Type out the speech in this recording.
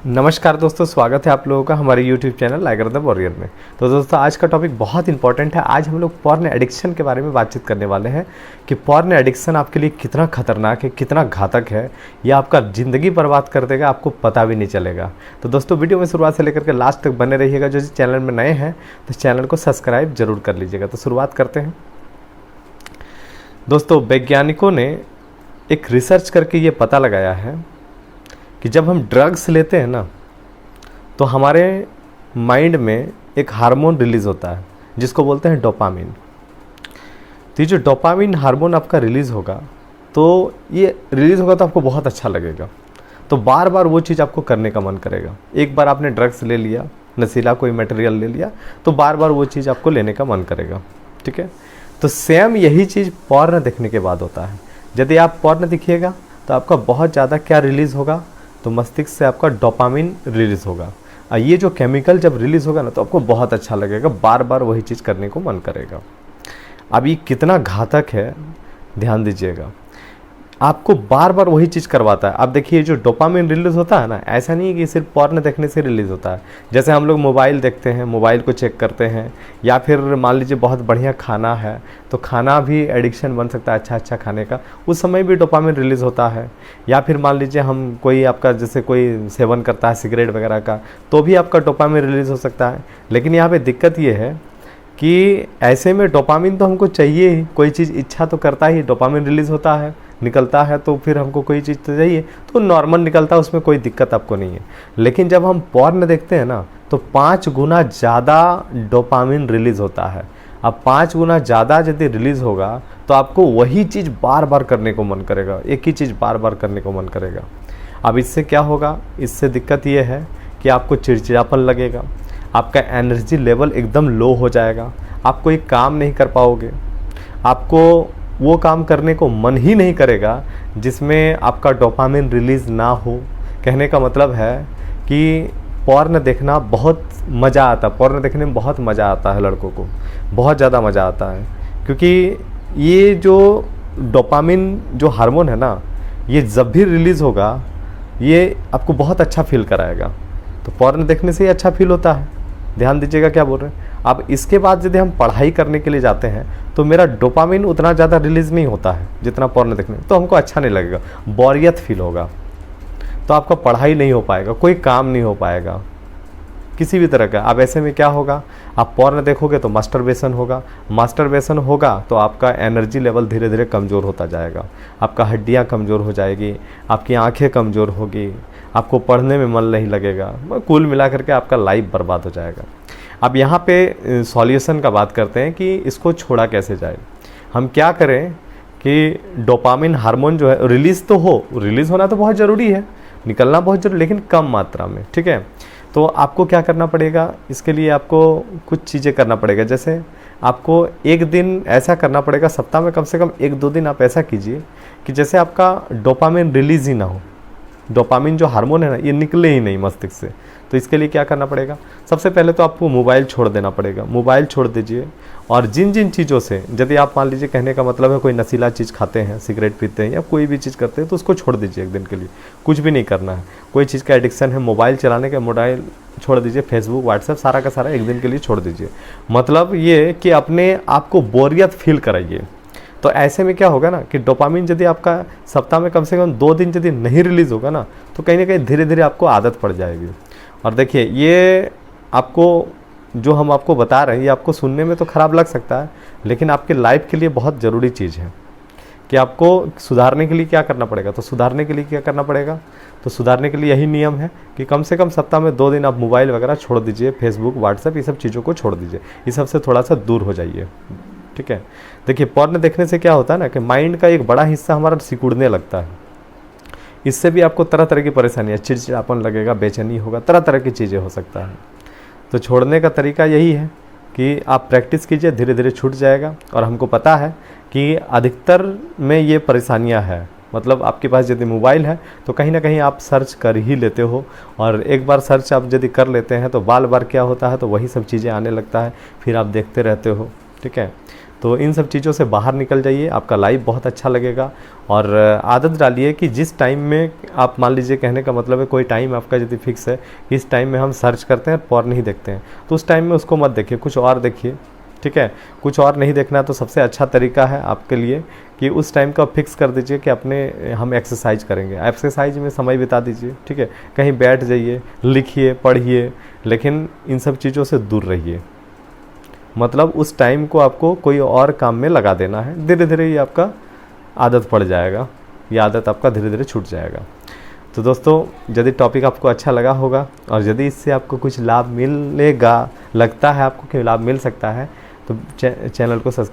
नमस्कार दोस्तों, स्वागत है आप लोगों का हमारे YouTube channel liger the warrior में। तो दोस्तों आज का टॉपिक बहुत इंपॉर्टेंट है। आज हम लोग पॉर्न एडिक्शन के बारे में बातचीत करने वाले हैं कि पॉर्न एडिक्शन आपके लिए कितना खतरनाक है, कितना घातक है, या आपका ज़िंदगी बर्बाद कर देगा, आपको पता भी नहीं चलेगा। तो दोस्तों वीडियो में शुरुआत से लेकर के लास्ट तक बने रहिएगा। जो चैनल में नए हैं तो चैनल को सब्सक्राइब जरूर कर लीजिएगा। तो शुरुआत करते हैं। दोस्तों वैज्ञानिकों ने एक रिसर्च करके ये पता लगाया है कि जब हम ड्रग्स लेते हैं ना तो हमारे माइंड में एक हार्मोन रिलीज़ होता है जिसको बोलते हैं डोपामिन। तो ये जो डोपामिन हार्मोन आपका रिलीज़ होगा तो ये रिलीज़ होगा तो आपको बहुत अच्छा लगेगा, तो बार बार वो चीज़ आपको करने का मन करेगा। एक बार आपने ड्रग्स ले लिया, नशीला कोई मटेरियल ले लिया, तो बार बार वो चीज़ आपको लेने का मन करेगा। ठीक है, तो सेम यही चीज़ पॉर्न देखने के बाद होता है। यदि आप पॉर्न देखिएगा तो आपका बहुत ज़्यादा क्या रिलीज़ होगा, तो मस्तिष्क से आपका डोपामिन रिलीज़ होगा। और ये जो केमिकल जब रिलीज़ होगा ना तो आपको बहुत अच्छा लगेगा, बार बार वही चीज़ करने को मन करेगा। अब ये कितना घातक है ध्यान दीजिएगा, आपको बार बार वही चीज़ करवाता है। अब देखिए जो डोपामिन रिलीज़ होता है ना, ऐसा नहीं है कि सिर्फ पॉर्न देखने से रिलीज़ होता है। जैसे हम लोग मोबाइल देखते हैं, मोबाइल को चेक करते हैं, या फिर मान लीजिए बहुत बढ़िया खाना है तो खाना भी एडिक्शन बन सकता है अच्छा खाने का, उस समय भी डोपामिन रिलीज़ होता है। या फिर मान लीजिए हम कोई आपका जैसे कोई सेवन करता है सिगरेट वगैरह का, तो भी आपका डोपामिन रिलीज़ हो सकता है। लेकिन यहाँ पर दिक्कत ये है कि ऐसे में डोपामिन तो हमको चाहिए ही, कोई चीज़ इच्छा तो करता ही, डोपामिन रिलीज़ होता है, निकलता है, तो फिर हमको कोई चीज़ तो चाहिए, तो नॉर्मल निकलता है, उसमें कोई दिक्कत आपको नहीं है। लेकिन जब हम पॉर्न देखते हैं ना तो 5 गुना ज़्यादा डोपामिन रिलीज़ होता है। अब 5 गुना ज़्यादा यदि रिलीज़ होगा तो आपको वही चीज़ बार बार करने को मन करेगा, एक ही चीज़ बार बार करने को मन करेगा। अब इससे क्या होगा, इससे दिक्कत ये है कि आपको चिड़चिड़ापन लगेगा, आपका एनर्जी लेवल एकदम लो हो जाएगा, आप कोई काम नहीं कर पाओगे, आपको वो काम करने को मन ही नहीं करेगा जिसमें आपका डोपामिन रिलीज़ ना हो। कहने का मतलब है कि पॉर्न देखना बहुत मज़ा आता है, पॉर्न देखने में बहुत मज़ा आता है, लड़कों को बहुत ज़्यादा मज़ा आता है, क्योंकि ये जो डोपामिन जो हार्मोन है ना, ये जब भी रिलीज़ होगा ये आपको बहुत अच्छा फील कराएगा। तो पॉर्न देखने से ही अच्छा फील होता है, ध्यान दीजिएगा क्या बोल रहे हैं। अब इसके बाद यदि हम पढ़ाई करने के लिए जाते हैं तो मेरा डोपामिन उतना ज़्यादा रिलीज़ नहीं होता है जितना पॉर्न देखने, तो हमको अच्छा नहीं लगेगा, बोरियत फील होगा, तो आपका पढ़ाई नहीं हो पाएगा, कोई काम नहीं हो पाएगा किसी भी तरह का। अब ऐसे में क्या होगा, आप पॉर्न देखोगे तो मास्टरबेशन होगा, मास्टरबेशन होगा तो आपका एनर्जी लेवल धीरे धीरे कमज़ोर होता जाएगा, आपका हड्डियाँ कमज़ोर हो जाएगी, आपकी आँखें कमज़ोर होगी, आपको पढ़ने में मन नहीं लगेगा, कुल मिला करके आपका लाइफ बर्बाद हो जाएगा। अब यहाँ पे सॉल्यूशन का बात करते हैं कि इसको छोड़ा कैसे जाए। हम क्या करें कि डोपामिन हार्मोन जो है रिलीज़ तो हो, रिलीज़ होना तो बहुत ज़रूरी है, निकलना बहुत ज़रूरी, लेकिन कम मात्रा में। ठीक है, तो आपको क्या करना पड़ेगा, इसके लिए आपको कुछ चीज़ें करना पड़ेगा। जैसे आपको एक दिन ऐसा करना पड़ेगा, सप्ताह में कम से कम 1-2 दिन आप ऐसा कीजिए कि जैसे आपका डोपामिन रिलीज़ ही ना हो, डोपामिन जो हार्मोन है ना ये निकले ही नहीं मस्तिष्क से। तो इसके लिए क्या करना पड़ेगा, सबसे पहले तो आपको मोबाइल छोड़ देना पड़ेगा, मोबाइल छोड़ दीजिए। और जिन जिन चीज़ों से, यदि आप मान लीजिए कहने का मतलब है कोई नशीला चीज़ खाते हैं, सिगरेट पीते हैं या कोई भी चीज़ करते हैं, तो उसको छोड़ दीजिए एक दिन के लिए, कुछ भी नहीं करना है। कोई चीज़ का एडिक्शन है मोबाइल चलाने का, मोबाइल छोड़ दीजिए, फेसबुक व्हाट्सएप सारा का सारा एक दिन के लिए छोड़ दीजिए। मतलब ये कि अपने आप को बोरियत फील कराइए। तो ऐसे में क्या होगा ना कि डोपामिन यदि आपका सप्ताह में कम से कम 2 दिन यदि नहीं रिलीज़ होगा ना तो कहीं ना कहीं धीरे धीरे आपको आदत पड़ जाएगी। और देखिए ये आपको जो हम आपको बता रहे हैं ये आपको सुनने में तो ख़राब लग सकता है, लेकिन आपके लाइफ के लिए बहुत ज़रूरी चीज़ है कि आपको सुधारने के लिए क्या करना पड़ेगा। तो सुधारने के लिए क्या करना पड़ेगा, तो सुधारने के लिए यही नियम है कि कम से कम सप्ताह में 2 दिन आप मोबाइल वगैरह छोड़ दीजिए, फेसबुक व्हाट्सएप ये सब चीज़ों को छोड़ दीजिए, ये सबसे थोड़ा सा दूर हो जाइए। ठीक है, देखिए पॉर्न देखने से क्या होता है ना कि माइंड का एक बड़ा हिस्सा हमारा सिकुड़ने लगता है, इससे भी आपको तरह तरह की परेशानियाँ, चिड़चिड़ापन लगेगा, बेचैनी होगा, तरह तरह की चीज़ें हो सकता है। तो छोड़ने का तरीका यही है कि आप प्रैक्टिस कीजिए, धीरे धीरे छूट जाएगा। और हमको पता है कि अधिकतर में ये परेशानियाँ हैं, मतलब आपके पास यदि मोबाइल है तो कहीं ना कहीं आप सर्च कर ही लेते हो, और एक बार सर्च आप यदि कर लेते हैं तो बार बार क्या होता है तो वही सब चीज़ें आने लगता है, फिर आप देखते रहते हो। ठीक है, तो इन सब चीज़ों से बाहर निकल जाइए, आपका लाइफ बहुत अच्छा लगेगा। और आदत डालिए कि जिस टाइम में आप, मान लीजिए कहने का मतलब है कोई टाइम आपका यदि फिक्स है, इस टाइम में हम सर्च करते हैं, पॉर्न नहीं देखते हैं, तो उस टाइम में उसको मत देखिए, कुछ और देखिए, ठीक है। कुछ और नहीं देखना तो सबसे अच्छा तरीका है आपके लिए कि उस टाइम का फिक्स कर दीजिए कि अपने हम एक्सरसाइज करेंगे, एक्सरसाइज में समय बिता दीजिए, ठीक है। कहीं बैठ जाइए, लिखिए, पढ़िए, लेकिन इन सब चीज़ों से दूर रहिए। मतलब उस टाइम को आपको कोई और काम में लगा देना है, धीरे धीरे ये आपका आदत पड़ जाएगा, ये आदत आपका धीरे धीरे छूट जाएगा। तो दोस्तों, यदि टॉपिक आपको अच्छा लगा होगा और यदि इससे आपको कुछ लाभ मिलेगा, लगता है आपको कि लाभ मिल सकता है, तो चैनल को सब्सक्राइब